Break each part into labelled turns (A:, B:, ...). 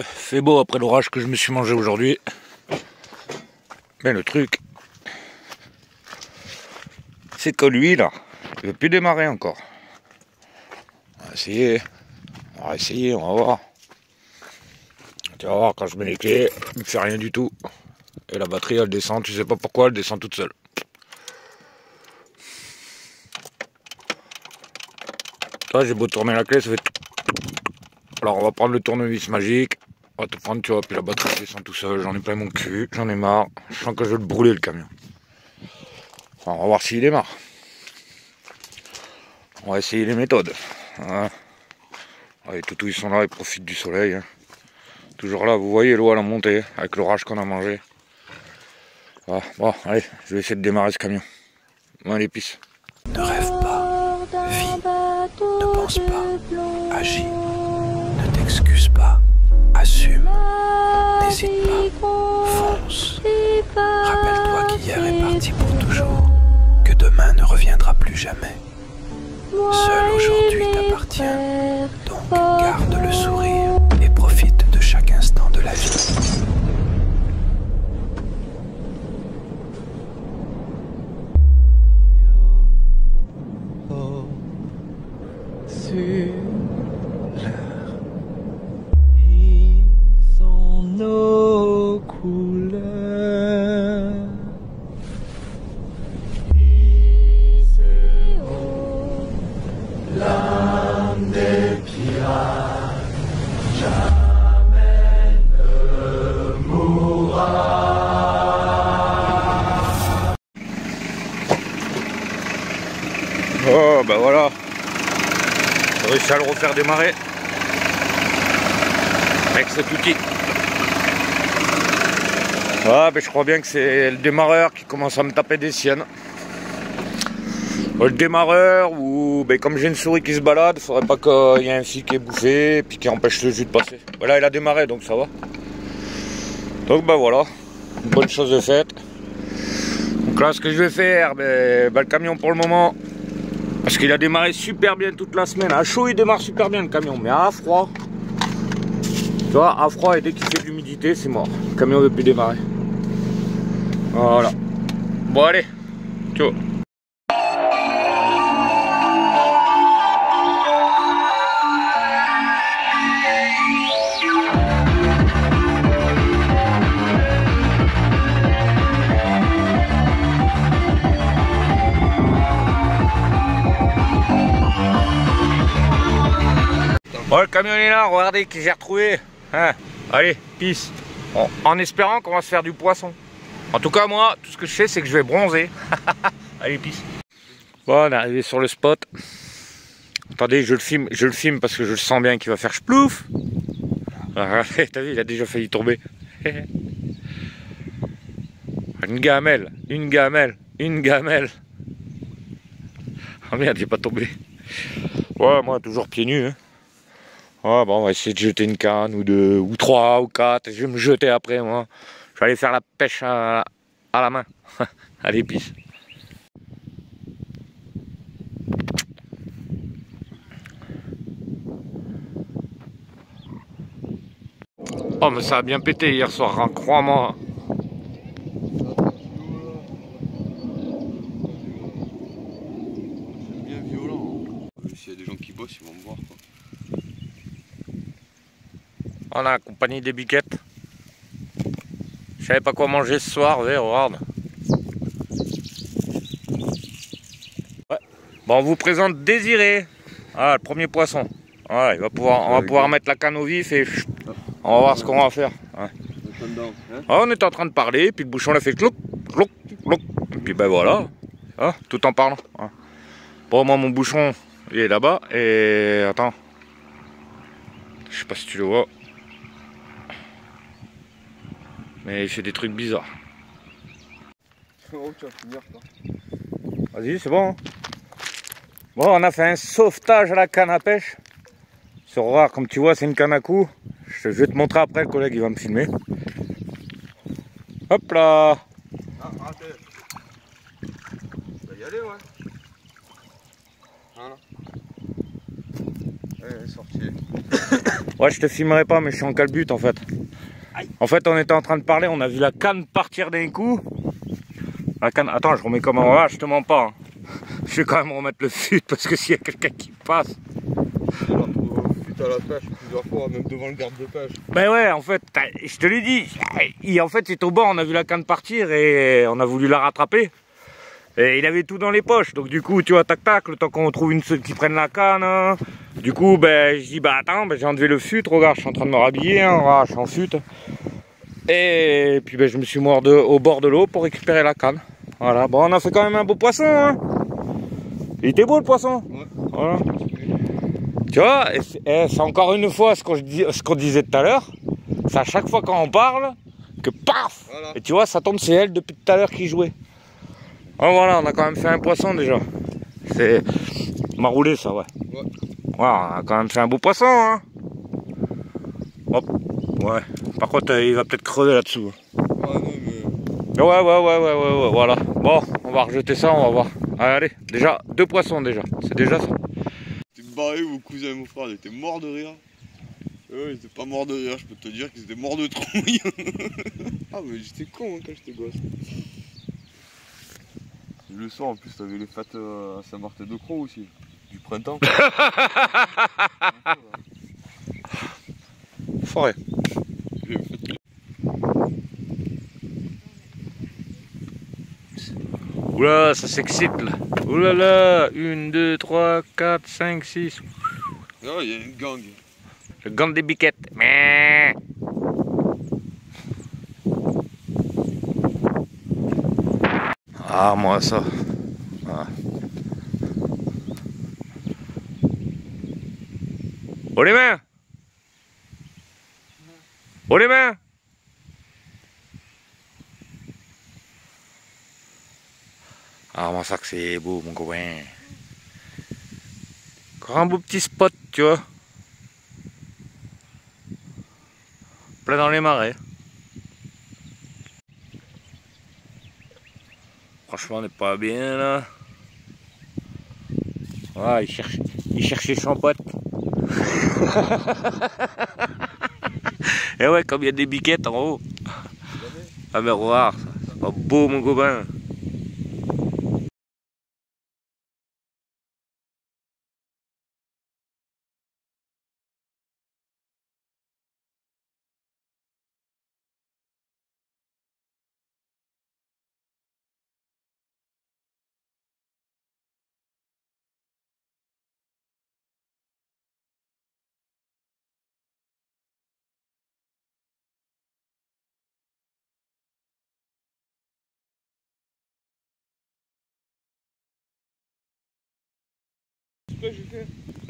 A: Fait beau après l'orage que je me suis mangé aujourd'hui. Mais le truc, c'est que lui là, il veut plus démarrer encore. On va essayer, on va voir. Tu vas voir, quand je mets les clés, il ne fait rien du tout. Et la batterie elle descend, tu sais pas pourquoi, elle descend toute seule. Toi j'ai beau tourner la clé, ça fait... Alors on va prendre le tournevis magique. On va te prendre, tu vois, puis la batterie descend tout seul. J'en ai plein mon cul, j'en ai marre. Je sens que je vais le brûler le camion. Enfin, on va voir s'il démarre. On va essayer les méthodes. Hein. Les toutous ils sont là, ils profitent du soleil. Hein. Toujours là, vous voyez l'eau à la montée, avec l'orage qu'on a mangé. Ah, bon, allez, je vais essayer de démarrer ce camion. Allez, pisse.
B: Ne rêve pas, vis, ne pense pas, agis, ne t'excuse pas, assume, n'hésite pas, fonce. Rappelle-toi qu'hier est parti pour toujours, que demain ne reviendra plus jamais. Seul aujourd'hui t'appartient, donc garde le sourire et profite de chaque instant de la vie.
C: Ils sont nos couleurs. L'âme des pirates jamais ne mourra.
A: Oh, bah voilà. J'ai réussi à le refaire démarrer. Avec cet outil. Ah, ben je crois bien que c'est le démarreur qui commence à me taper des siennes. Le démarreur, ou ben, comme j'ai une souris qui se balade, il faudrait pas qu'il y ait un fil qui est bouffé et puis qui empêche le jus de passer. Voilà, il a démarré donc ça va. Donc ben voilà, une bonne chose de faite. Donc là ce que je vais faire, ben, le camion pour le moment, parce qu'il a démarré super bien toute la semaine. À chaud il démarre super bien le camion, mais à froid, tu vois, à froid et dès qu'il fait de l'humidité c'est mort. Le camion ne veut plus démarrer. Voilà. Bon allez, ciao. Bon, le camion est là, regardez qui j'ai retrouvé. Hein, allez, pisse. En espérant qu'on va se faire du poisson. En tout cas, moi, tout ce que je sais, c'est que je vais bronzer. Allez, pisse. Bon, on est arrivé sur le spot. Attendez, je le filme parce que je le sens bien qu'il va faire chplouf. T'as vu, il a déjà failli tomber. Une gamelle, une gamelle, une gamelle. Oh merde, il est pas tombé. Ouais, moi, toujours pieds nus. Hein. Ouais, bon, on va essayer de jeter une canne, ou deux, ou trois, ou quatre. Je vais me jeter après, moi. Je vais aller faire la pêche à la main. Allez, pisse. Oh, mais ça a bien pété hier soir, hein, crois-moi.
D: C'est bien violent. S'il y a des gens qui bossent, ils vont me voir, quoi.
A: On a accompagné des biquettes. Je savais pas quoi manger ce soir, regarde. Ouais. Bon, on vous présente Désiré. Ah, le premier poisson. Ouais, on va pouvoir mettre la canne au vif et on va voir ce qu'on va faire. Ouais. Ah, on était en train de parler, puis le bouchon l'a fait clouc, clouc, clouc. Et puis ben voilà, ah, tout en parlant. Ah. Bon, moi mon bouchon, il est là-bas. Et attends, je sais pas si tu le vois. Mais il fait des trucs bizarres. Vas-y, c'est bon. Hein. Bon, on a fait un sauvetage à la canne à pêche. Sur rare, comme tu vois, c'est une canne à coups. Je vais te montrer après, le collègue il va me filmer. Hop là.
D: Ah, arrêtez. On va y aller, ouais. Voilà. Elle est sortie.
A: Ouais, je te filmerai pas, mais je suis en calbute en fait. En fait, on était en train de parler, on a vu la canne partir d'un coup. La canne, attends, je remets comme en bas, je te mens pas. Hein. Je vais quand même remettre le fut parce que s'il y a quelqu'un qui passe.
D: Il a retrouvé le fut à la pêche plusieurs fois, même devant le garde de pêche.
A: Ben ouais, en fait, je te l'ai dit. En fait, c'est au bord, on a vu la canne partir et on a voulu la rattraper. Et il avait tout dans les poches, donc du coup, tu vois, tac tac, le temps qu'on trouve une seule qui prenne la canne. Hein. Du coup, ben, je dis, bah attends, ben, j'ai enlevé le fut, regarde, je suis en train de me rhabiller, hein, regarde, je suis en fut. Et puis, ben, je me suis mort au bord de l'eau pour récupérer la canne. Voilà, bon, on a fait quand même un beau poisson, hein. Il était beau le poisson.
D: Ouais.
A: Voilà. Tu vois, c'est encore une fois ce qu'on disait tout à l'heure. C'est à chaque fois quand on parle que paf.
D: Voilà.
A: Et tu vois, ça tombe, c'est elle depuis tout à l'heure qui jouait. Oh voilà, on a quand même fait un poisson déjà. On m'a roulé ça, ouais.
D: Ouais.
A: Voilà, on a quand même fait un beau poisson, hein. Hop, ouais. Par contre, il va peut-être crever là-dessous.
D: Ouais, non, mais...
A: Ouais, voilà. Bon, on va rejeter ça, on va voir. Allez, déjà, 2 poissons déjà. C'est déjà ça.
D: T'es barré, vos cousins et mon frère, ils étaient morts de rire. Eux, ils étaient pas morts de rire, je peux te dire qu'ils étaient morts de trouille. Ah, mais j'étais con hein, quand j'étais gosse. Le soir, en plus, t'avais les fêtes à Saint-Martin-de-Croix aussi, du printemps.
A: Forêt. Oula, ça s'excite là. Oulala, 1, 2, 3, 4, 5, 6.
D: Ah, il y a une gang.
A: Le gang des biquettes. Mais... Ah, moi ça. Ah. Oh les mains! Oh les mains! Ah, moi ça que c'est beau mon copain. Encore un beau petit spot, tu vois. Plein dans les marais. Franchement, on n'est pas bien là. Ah, il cherchait son pote. Et ouais, comme il y a des biquettes en haut. Ah mais regarde, c'est pas beau mon copain.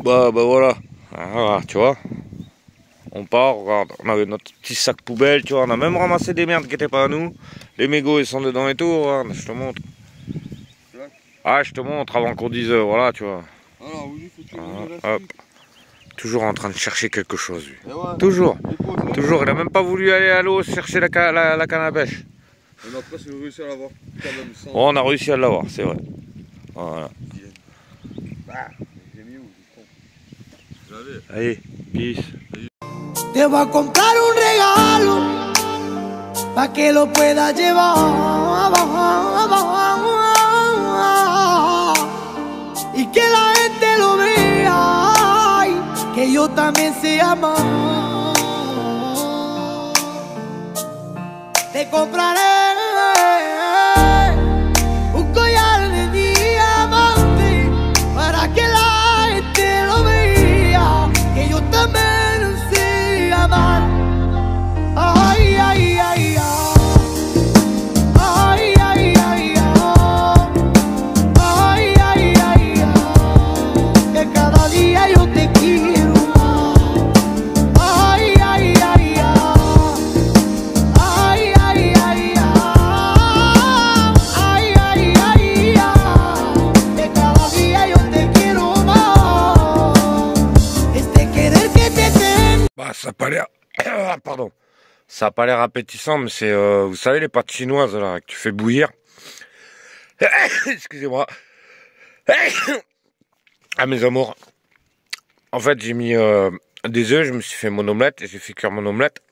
A: Bah voilà. Ah, voilà, tu vois. On part, regarde, on avait notre petit sac poubelle, tu vois, on a même ramassé des merdes qui étaient pas à nous. Les mégots ils sont dedans et tout, regarde, je te montre. Ah, je te montre avant qu'on dise, voilà, tu vois.
D: Alors, oui, faut que
A: Hop. Toujours en train de chercher quelque chose, lui.
D: ouais.
A: Toujours. Toujours, il a même pas voulu aller à l'eau chercher la canne à pêche.
D: On a presque réussi à l'avoir quand même sans...
A: Oh, on a réussi à l'avoir, c'est vrai. Voilà.
D: Bah, j'ai mis où, j'avais.
A: Allez, peace.
E: Te voy a comprar un regalo pa' que lo puedas llevar y que la gente lo vea y que yo también sé amar. Te compraré un collar de diamante para que la gente lo vea que yo también sé amar. Ay, ay, ay, ay. Ay, ay, ay, ay. Ay, ay, ay, ay. Que cada día yo te quiero más. Ay, ay, ay, ay. Ay, ay, ay, ay. Ay, ay, ay, ay. Que cada día yo te quiero más. Este querer que te tengo.
A: Bah, ça a pas l'air... Pardon. Ça a pas l'air appétissant, mais c'est... vous savez, les pâtes chinoises, là, que tu fais bouillir. Excusez-moi. Ah, mes amours. En fait, j'ai mis des œufs, je me suis fait mon omelette et j'ai fait cuire mon omelette.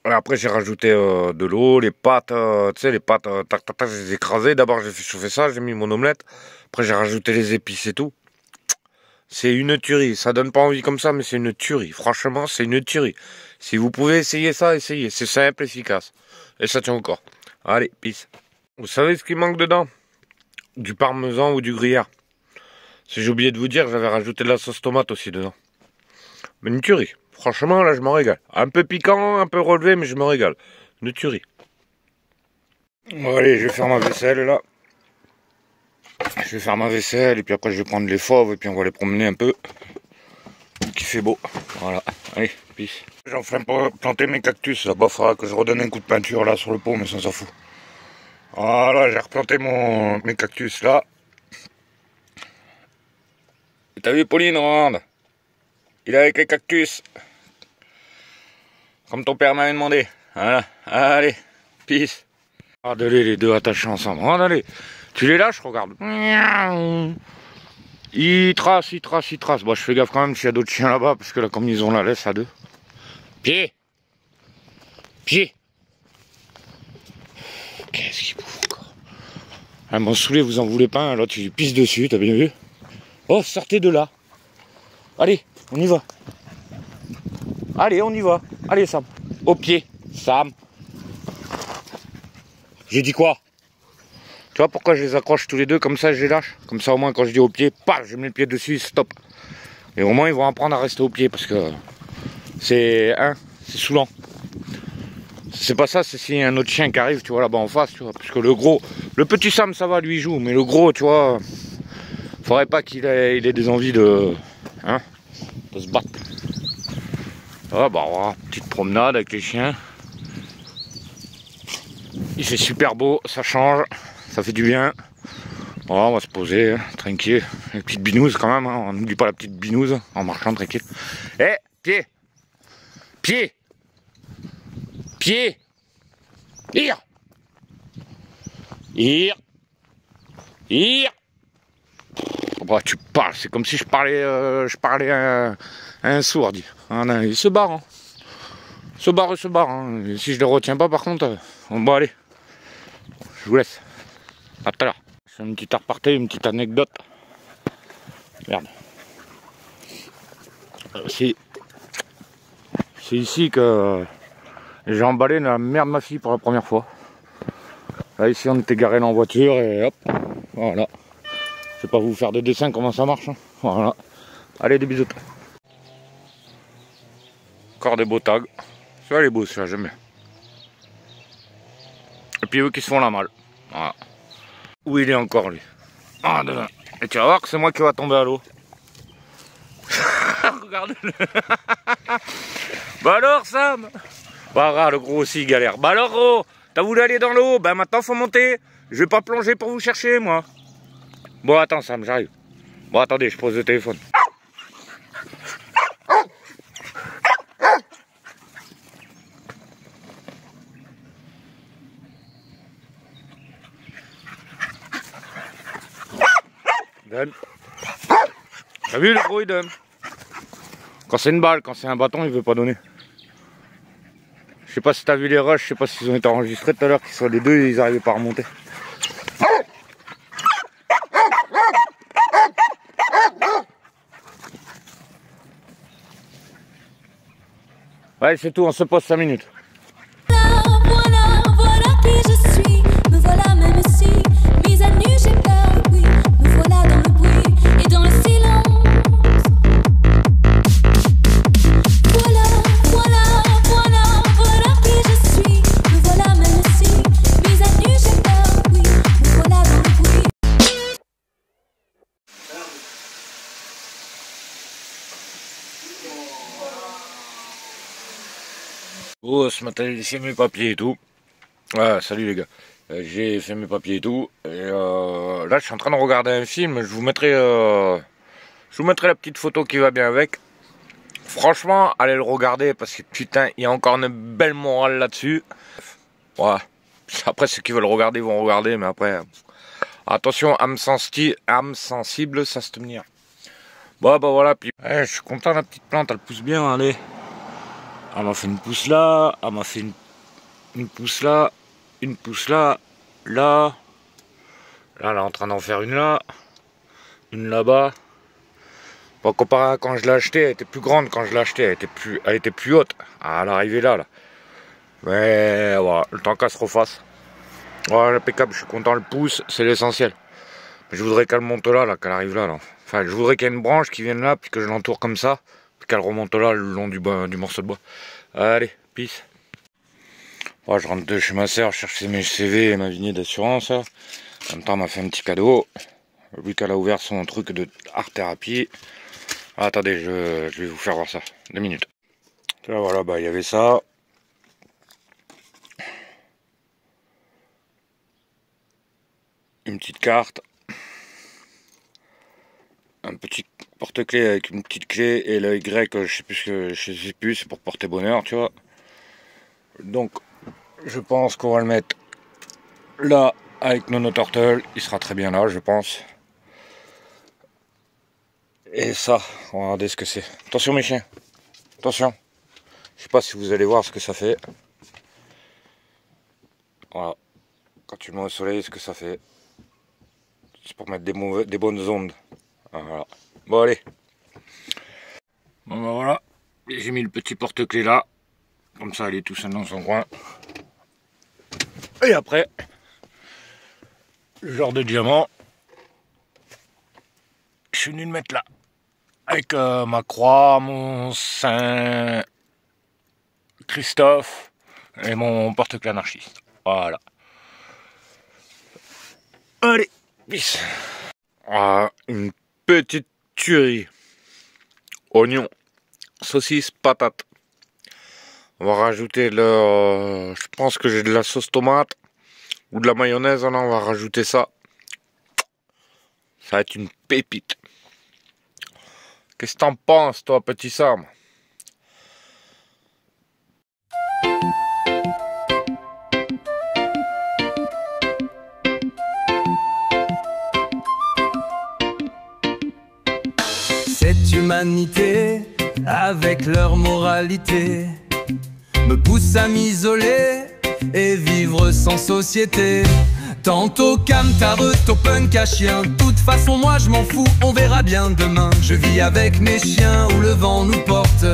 A: Et après, j'ai rajouté de l'eau, les pâtes, tu sais, les pâtes, tac, tac, tac, je les ai écrasées. D'abord, j'ai fait chauffer ça, j'ai mis mon omelette. Après, j'ai rajouté les épices et tout. C'est une tuerie. Ça donne pas envie comme ça, mais c'est une tuerie. Franchement, c'est une tuerie. Si vous pouvez essayer ça, essayez. C'est simple, efficace. Et ça tient au corps. Allez, peace. Vous savez ce qui manque dedans? Du parmesan ou du gruyère. Si j'ai oublié de vous dire, j'avais rajouté de la sauce tomate aussi dedans. Mais une tuerie. Franchement, là, je m'en régale. Un peu piquant, un peu relevé, mais je me régale. Une tuerie. Bon, allez, je vais faire ma vaisselle, là. Je vais faire ma vaisselle, et puis après, je vais prendre les fauves, et puis on va les promener un peu. Qui fait beau. Voilà. Allez, peace. J'ai enfin planté mes cactus, là-bas. Il faudra que je redonne un coup de peinture, là, sur le pot, mais ça s'en fout. Voilà, j'ai replanté mes cactus, là. T'as vu, Pauline, regarde. Il est avec les cactus. Comme ton père m'avait demandé. Voilà. Allez. Peace. Regardez les deux attachés ensemble. Regardez. Tu les lâches, regarde. Ils tracent. Bon, je fais gaffe quand même s'il y a d'autres chiens là-bas. Parce que là, comme ils ont la laisse à deux. Pied. Qu'est-ce qu'il bouffe encore? Ah, m'en saoulé, vous en voulez pas. Là, tu pisses dessus, t'as bien vu? Oh, sortez de là. Allez, on y va. Allez, on y va. Allez, Sam. Au pied, Sam. J'ai dit quoi? Tu vois pourquoi je les accroche tous les deux? Comme ça, je les lâche. Comme ça, au moins, quand je dis au pied, paf, je mets le pied dessus, stop. Et au moins, ils vont apprendre à rester au pied parce que c'est saoulant. C'est pas ça, c'est s'il y a un autre chien qui arrive, tu vois, là-bas en face, tu vois. Parce que le petit Sam, ça va, lui, il joue. Mais le gros, tu vois, faudrait pas qu'il ait des envies de se battre. Ah bah voilà, petite promenade avec les chiens. Il fait super beau, ça change, ça fait du bien. Voilà, on va se poser, tranquille. Une petite binouse quand même, on n'oublie pas la petite binouse en marchant tranquille. Eh, pied. Bah, tu parles, c'est comme si je parlais à un sourd. Ah, non, il se barre. Se barre. Et si je le retiens pas, par contre, bon, allez. Je vous laisse. À tout à l'heure. C'est une petite aparté, une petite anecdote. Merde. C'est ici que j'ai emballé la mère de ma fille pour la première fois. Là, ici, on était garé en voiture et hop. Voilà. Je vais pas vous faire de dessin comment ça marche. Voilà. Allez, des bisous. Encore des beaux tags. Ça, les beaux, ça, j'aime bien. Et puis eux qui se font la malle. Voilà. Où il est encore, lui? Ah, devant. Et tu vas voir que c'est moi qui va tomber à l'eau. Regarde-le. Bah alors, Sam? Bah, regarde, le gros aussi, il galère. Bah alors, gros, t'as voulu aller dans l'eau? Bah maintenant, faut monter. Je vais pas plonger pour vous chercher, moi. Bon, attends, Sam, j'arrive. Bon, attendez, je pose le téléphone. Donne. T'as vu, le gros, il donne. Quand c'est une balle, quand c'est un bâton, il veut pas donner. Je sais pas si t'as vu les rushs, je sais pas s'ils ont été enregistrés tout à l'heure, qu'ils sont les deux, ils arrivaient pas à remonter. Ouais, c'est tout, on se pose 5 minutes.
F: Voilà qui je suis. Me voilà même si, mise à nu, j'ai peur, oui. Me voilà dans le bruit et dans le silence. Voilà qui je suis. Me voilà même si, mise à nu, j'ai peur, oui. Me voilà dans le bruit.
A: Oh, ce matin j'ai fait mes papiers et tout. Ah, salut les gars. J'ai fait mes papiers et tout. Et là je suis en train de regarder un film. Je vous mettrai la petite photo qui va bien avec. Franchement, allez le regarder parce que putain, il y a encore une belle morale là-dessus. Ouais. Après ceux qui veulent regarder vont regarder, mais après attention, âme sensible, ça se tenir. Bon bah voilà, puis ouais, je suis content, la petite plante, elle pousse bien, allez. Elle m'a fait une pousse là, elle m'a fait une pousse là, une pousse là, là. Là, elle est en train d'en faire une là, une là-bas. Bon, comparé à quand je l'ai acheté, elle était plus grande quand je l'ai acheté, elle était plus haute à l'arrivée là. Mais voilà, le temps qu'elle se refasse. Voilà, impeccable, je suis content, le pouce, c'est l'essentiel. Je voudrais qu'elle monte là, qu'elle arrive là. Enfin, je voudrais qu'il y ait une branche qui vienne là, puis que je l'entoure comme ça, puis qu'elle remonte là le long du morceau de bois. Allez, peace. Bon, je rentre de chez ma soeur chercher mes CV et ma vignette d'assurance. En même temps, elle m'a fait un petit cadeau. Vu qu'elle a ouvert son truc de art-thérapie. Ah, attendez, je vais vous faire voir ça. 2 minutes. Là, voilà, bah il y avait ça. Une petite carte. Un petit porte-clés avec une petite clé et le Y, je sais plus, c'est pour porter bonheur, tu vois. Donc, je pense qu'on va le mettre là avec Nono Turtle. Il sera très bien là, je pense. Et ça, on va regarder ce que c'est. Attention mes chiens, attention. Je sais pas si vous allez voir ce que ça fait. Voilà. Quand tu le mets au soleil, ce que ça fait. C'est pour mettre des bonnes ondes. Voilà. Bon allez. Bon ben voilà. J'ai mis le petit porte-clés là. Comme ça, elle est tout seul dans son coin. Et après, le genre de diamant, je suis venu le mettre là. Avec ma croix, mon Saint Christophe et mon porte-clés anarchiste. Voilà. Allez, bis. Ah, une petite tuerie. Oignon, saucisse, patate. On va rajouter je pense que j'ai de la sauce tomate ou de la mayonnaise. Là, on va rajouter ça. Ça va être une pépite. Qu'est-ce que t'en penses, toi, petit Sam?
C: Cette humanité, avec leur moralité, me pousse à m'isoler et vivre sans société. Tantôt camtareux, tôt punk à chien. De toute façon moi je m'en fous, on verra bien demain. Je vis avec mes chiens où le vent nous porte.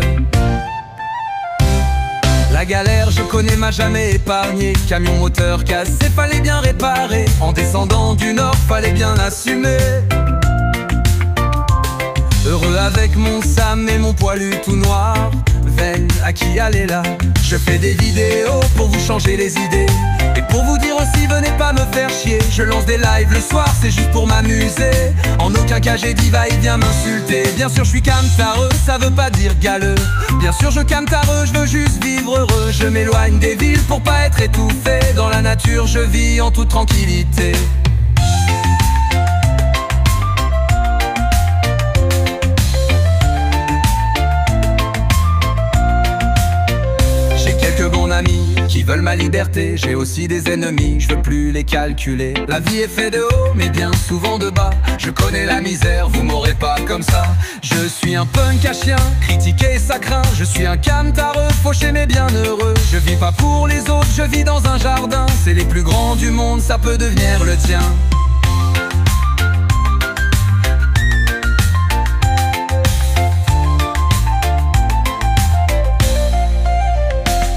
C: La galère je connais m'a jamais épargné. Camion moteur cassé, fallait bien réparer. En descendant du nord, fallait bien assumer. Heureux avec mon Sam et mon poilu tout noir. Veine à qui aller là. Je fais des vidéos pour vous changer les idées. Et pour vous dire aussi, venez pas me faire chier. Je lance des lives le soir, c'est juste pour m'amuser. En aucun cas j'ai dit va et viens m'insulter. Bien sûr je suis camtareux, ça veut pas dire galeux. Bien sûr je camtareux, je veux juste vivre heureux. Je m'éloigne des villes pour pas être étouffé. Dans la nature je vis en toute tranquillité. Qui veulent ma liberté, j'ai aussi des ennemis, je veux plus les calculer. La vie est faite de haut, mais bien souvent de bas. Je connais la misère, vous m'aurez pas comme ça. Je suis un punk à chien, critiqué ça craint. Je suis un camtareux, fauché mais bien heureux. Je vis pas pour les autres, je vis dans un jardin. C'est les plus grands du monde, ça peut devenir le tien.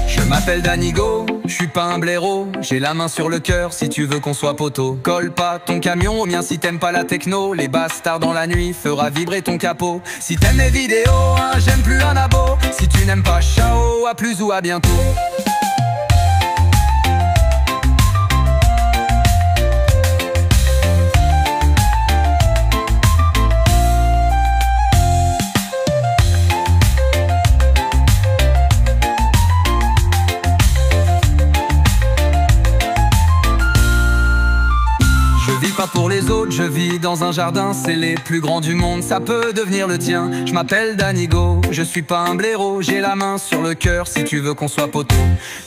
C: Je m'appelle Danigo, je suis pas un blaireau. J'ai la main sur le cœur si tu veux qu'on soit poteau. Colle pas ton camion au mien si t'aimes pas la techno. Les bastards dans la nuit fera vibrer ton capot. Si t'aimes les vidéos, hein, j'aime plus un abo. Si tu n'aimes pas, ciao, à plus ou à bientôt. Pas pour les autres, je vis dans un jardin. C'est les plus grands du monde, ça peut devenir le tien. Je m'appelle Danigo, je suis pas un blaireau. J'ai la main sur le cœur si tu veux qu'on soit poteau.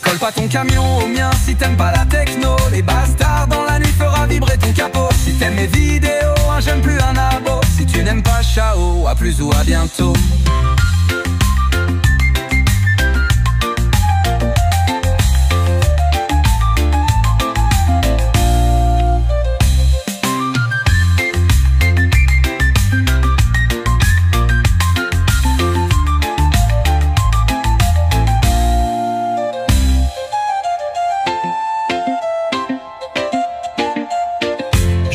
C: Colle pas ton camion au mien si t'aimes pas la techno. Les bastards dans la nuit fera vibrer ton capot. Si t'aimes mes vidéos, hein, j'aime plus un abo. Si tu n'aimes pas, ciao, à plus ou à bientôt.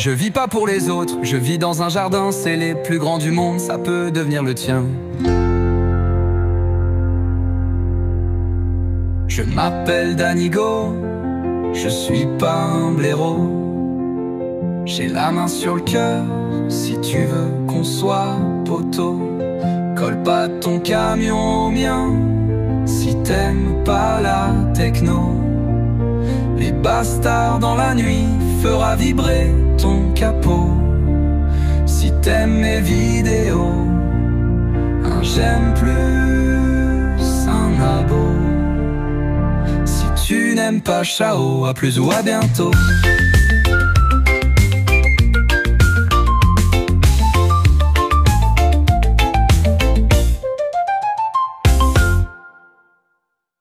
C: Je vis pas pour les autres, je vis dans un jardin, c'est les plus grands du monde, ça peut devenir le tien. Je m'appelle Danigo, je suis pas un blaireau. J'ai la main sur le cœur, si tu veux qu'on soit poteau. Colle pas ton camion au mien, si t'aimes pas la techno. Les bastards dans la nuit fera vibrer ton capot. Si t'aimes mes vidéos, un j'aime plus, un abo. Si tu n'aimes pas, ciao, à plus ou à bientôt.